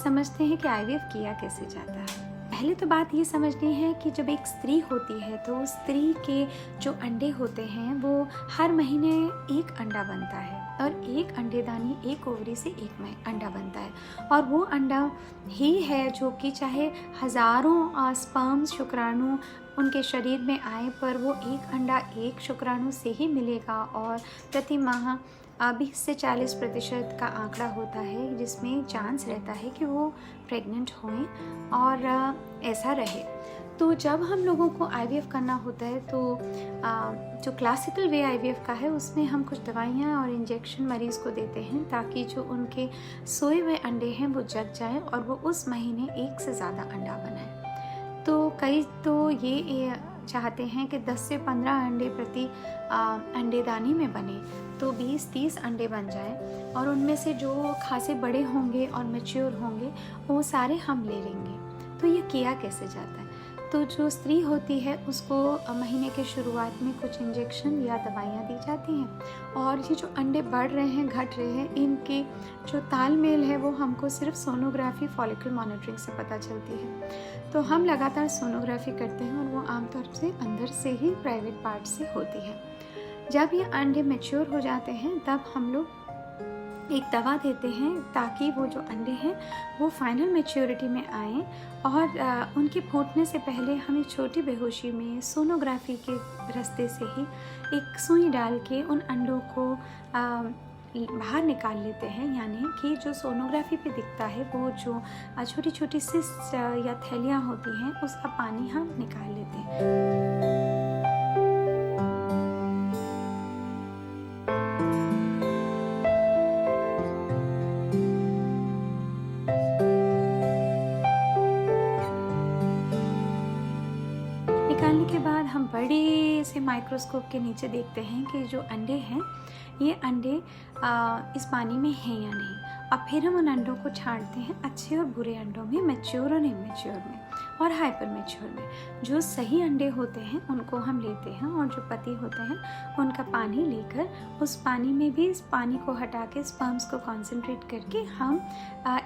समझते हैं कि आईवीएफ किया कैसे जाता है। पहले तो बात ये समझनी है कि जब एक स्त्री होती है तो उस स्त्री के जो अंडे होते हैं वो हर महीने एक अंडा बनता है और एक अंडेदानी, एक ओवरी से एक अंडा बनता है। और वो अंडा ही है जो कि चाहे हज़ारों स्पर्म्स, शुक्राणु उनके शरीर में आए, पर वो एक अंडा एक शुक्राणु से ही मिलेगा। और प्रति माह 20 से 40% का आंकड़ा होता है जिसमें चांस रहता है कि वो प्रेग्नेंट हों और ऐसा रहे। तो जब हम लोगों को आईवीएफ करना होता है तो जो क्लासिकल वे आईवीएफ का है उसमें हम कुछ दवाइयाँ और इंजेक्शन मरीज़ को देते हैं ताकि जो उनके सोए हुए अंडे हैं वो जग जाएं और वो उस महीने एक से ज़्यादा अंडा बनाएं। तो कई तो ये चाहते हैं कि 10 से 15 अंडे प्रति अंडेदानी में बने, तो 20-30 अंडे बन जाएं और उनमें से जो खासे बड़े होंगे और मैच्योर होंगे वो सारे हम ले लेंगे। तो ये किया कैसे जाता है? तो जो स्त्री होती है उसको महीने के शुरुआत में कुछ इंजेक्शन या दवाइयाँ दी जाती हैं और ये जो अंडे बढ़ रहे हैं, घट रहे हैं, इनके जो तालमेल है वो हमको सिर्फ सोनोग्राफी, फॉलिकल मॉनिटरिंग से पता चलती है। तो हम लगातार सोनोग्राफी करते हैं और वो आमतौर से अंदर से ही प्राइवेट पार्ट से होती है। जब ये अंडे मैच्योर हो जाते हैं तब हम लोग एक दवा देते हैं ताकि वो जो अंडे हैं वो फाइनल मैच्योरिटी में आएँ और उनके फूटने से पहले हम एक छोटी बेहोशी में सोनोग्राफी के रास्ते से ही एक सुई डाल के उन अंडों को बाहर निकाल लेते हैं। यानी कि जो सोनोग्राफी पे दिखता है वो जो छोटी छोटी सिस्ट या थैलियाँ होती हैं उसका पानी हम निकाल लेते हैं। निकालने के बाद हम बड़े से माइक्रोस्कोप के नीचे देखते हैं कि जो अंडे हैं ये अंडे इस पानी में हैं या नहीं। और फिर हम उन अंडों को छांटते हैं अच्छे और बुरे अंडों में, मैच्योर और इमेच्योर में और हाइपर मैच्योर में। जो सही अंडे होते हैं उनको हम लेते हैं और जो पति होते हैं उनका पानी लेकर उस पानी में भी इस पानी को हटा के स्पर्म्स को कॉन्सेंट्रेट करके हम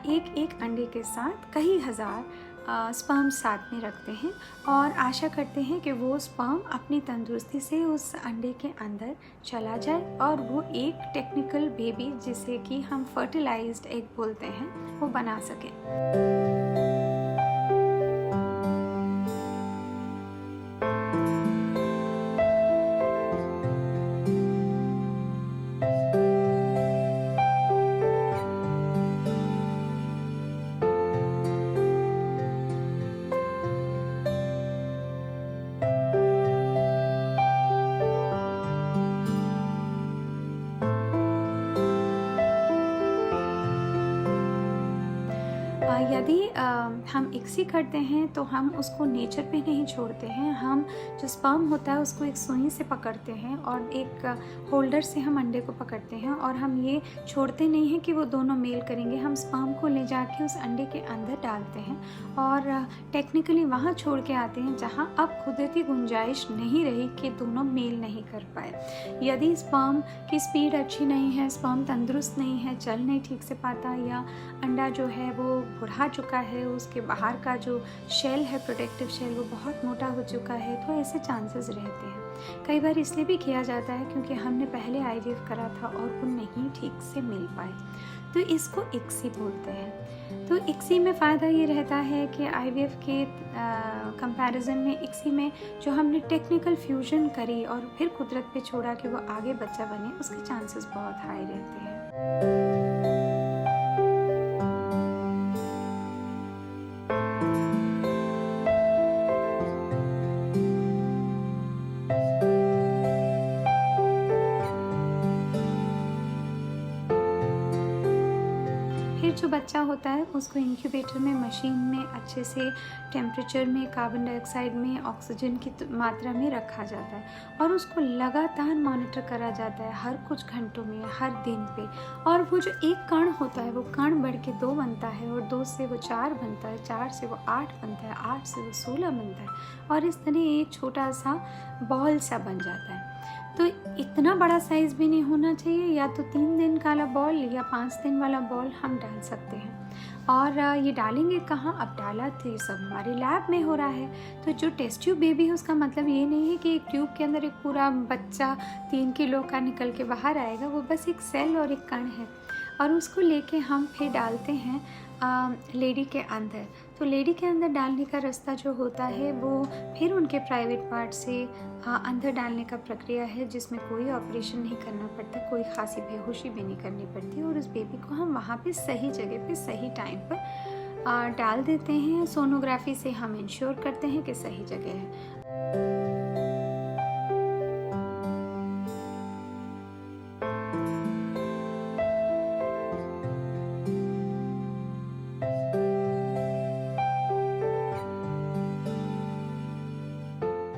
एक एक अंडे के साथ कई हज़ार स्पर्म साथ में रखते हैं और आशा करते हैं कि वो स्पर्म अपनी तंदुरुस्ती से उस अंडे के अंदर चला जाए और वो एक टेक्निकल बेबी, जिसे कि हम फर्टिलाइज्ड एग बोलते हैं, वो बना सके। यदि हम इक्सी करते हैं तो हम उसको नेचर पे नहीं छोड़ते हैं। हम जो स्पर्म होता है उसको एक सुई से पकड़ते हैं और एक होल्डर से हम अंडे को पकड़ते हैं और हम ये छोड़ते नहीं हैं कि वो दोनों मेल करेंगे। हम स्पर्म को ले जाके उस अंडे के अंदर डालते हैं और टेक्निकली वहाँ छोड़ के आते हैं जहाँ अब कुदरती गुंजाइश नहीं रही कि दोनों मेल नहीं कर पाए। यदि स्पर्म की स्पीड अच्छी नहीं है, स्पर्म तंदुरुस्त नहीं है, चल नहीं ठीक से पाता, या अंडा जो है वो बुढ़ा चुका है, उसके बाहर का जो शेल है, प्रोटेक्टिव शेल, वो बहुत मोटा हो चुका है, तो ऐसे चांसेस रहते हैं। कई बार इसलिए भी किया जाता है क्योंकि हमने पहले आईवीएफ करा था और वो नहीं ठीक से मिल पाए, तो इसको इक्सी बोलते हैं। तो इक्सी में फ़ायदा ये रहता है कि आईवीएफ के कंपैरिजन में इक्सी में जो हमने टेक्निकल फ्यूजन करी और फिर कुदरत पे छोड़ा कि वो आगे बच्चा बने, उसके चांसेस बहुत हाई रहते हैं। जो बच्चा होता है उसको इंक्यूबेटर में, मशीन में अच्छे से टेम्परेचर में, कार्बन डाइऑक्साइड में, ऑक्सीजन की मात्रा में रखा जाता है और उसको लगातार मॉनिटर करा जाता है हर कुछ घंटों में, हर दिन पे। और वो जो एक कण होता है वो कण बढ़ के 2 बनता है और 2 से वो 4 बनता है, 4 से वो 8 बनता है, 8 से वो 16 बनता है और इस तरह एक छोटा सा बॉल सा बन जाता है। तो इतना बड़ा साइज़ भी नहीं होना चाहिए, या तो 3 दिन वाला बॉल या 5 दिन वाला बॉल हम डाल सकते हैं। और ये डालेंगे कहाँ, अब डाला तो ये सब हमारे लैब में हो रहा है। तो जो टेस्ट ट्यूब बेबी है उसका मतलब ये नहीं है कि एक ट्यूब के अंदर एक पूरा बच्चा 3 किलो का निकल के बाहर आएगा, वो बस एक सेल और एक कण है, और उसको लेके हम फिर डालते हैं लेडी के अंदर। तो लेडी के अंदर डालने का रास्ता जो होता है वो फिर उनके प्राइवेट पार्ट से अंदर डालने का प्रक्रिया है, जिसमें कोई ऑपरेशन नहीं करना पड़ता, कोई खांसी बेहोशी भी नहीं करनी पड़ती, और उस बेबी को हम वहाँ पे सही जगह पे सही टाइम पर डाल देते हैं। सोनोग्राफी से हम इंश्योर करते हैं कि सही जगह है।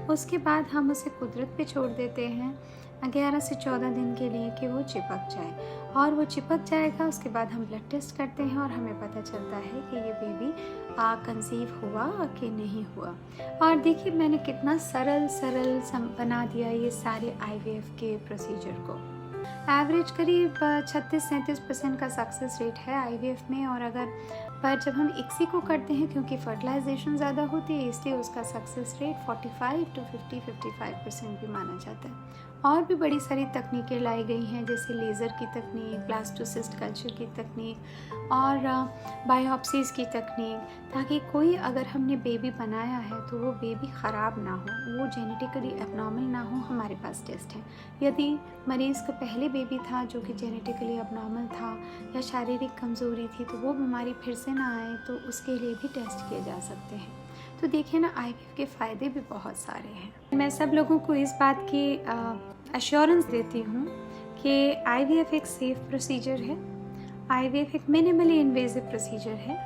उसके बाद हम उसे कुदरत पे छोड़ देते हैं 11 से 14 दिन के लिए कि वो चिपक जाए, और वो चिपक जाएगा। उसके बाद हम ब्लड टेस्ट करते हैं और हमें पता चलता है कि ये बेबी कंसीव हुआ कि नहीं हुआ। और देखिए मैंने कितना सरल बना दिया ये सारे IVF के प्रोसीजर को। एवरेज करीब 36-37% का सक्सेस रेट है IVF में, और पर जब हम ICSI को करते हैं, क्योंकि फर्टिलाइजेशन ज़्यादा होती है, इसलिए उसका सक्सेस रेट 45 to 50-55% भी माना जाता है। और भी बड़ी सारी तकनीकें लाई गई हैं, जैसे लेज़र की तकनीक, ब्लास्टोसिस्ट कल्चर की तकनीक, और बायोप्सीज़ की तकनीक, ताकि कोई अगर हमने बेबी बनाया है तो वो बेबी ख़राब ना हो, वो जेनेटिकली एबनॉर्मल ना हो। हमारे पास टेस्ट है, यदि मरीज़ का पहले बेबी था जो कि जेनेटिकली एबनॉर्मल था या शारीरिक कमज़ोरी थी, तो वो बीमारी फिर से ना आए, तो उसके लिए भी टेस्ट किए जा सकते हैं। तो देखिए ना, IVF के फ़ायदे भी बहुत सारे हैं। मैं सब लोगों को इस बात की अश्योरेंस देती हूँ कि IVF एक सेफ़ प्रोसीजर है, IVF एक मिनिमली इन्वेजिव प्रोसीजर है।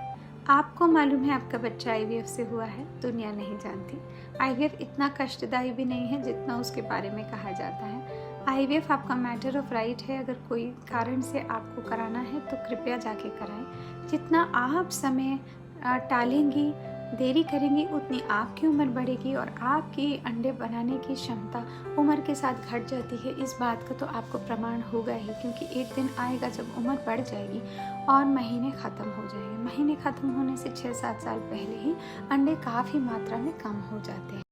आपको मालूम है आपका बच्चा IVF से हुआ है, दुनिया नहीं जानती। IVF इतना कष्टदायी भी नहीं है जितना उसके बारे में कहा जाता है। IVF आपका मैटर ऑफ राइट है, अगर कोई कारण से आपको कराना है तो कृपया जाके कराएं। जितना आप समय टालेंगी, देरी करेंगी, उतनी आपकी उम्र बढ़ेगी, और आपकी अंडे बनाने की क्षमता उम्र के साथ घट जाती है। इस बात का तो आपको प्रमाण होगा ही, क्योंकि एक दिन आएगा जब उम्र बढ़ जाएगी और महीने ख़त्म हो जाएंगे। महीने ख़त्म होने से 6-7 साल पहले ही अंडे काफ़ी मात्रा में कम हो जाते हैं।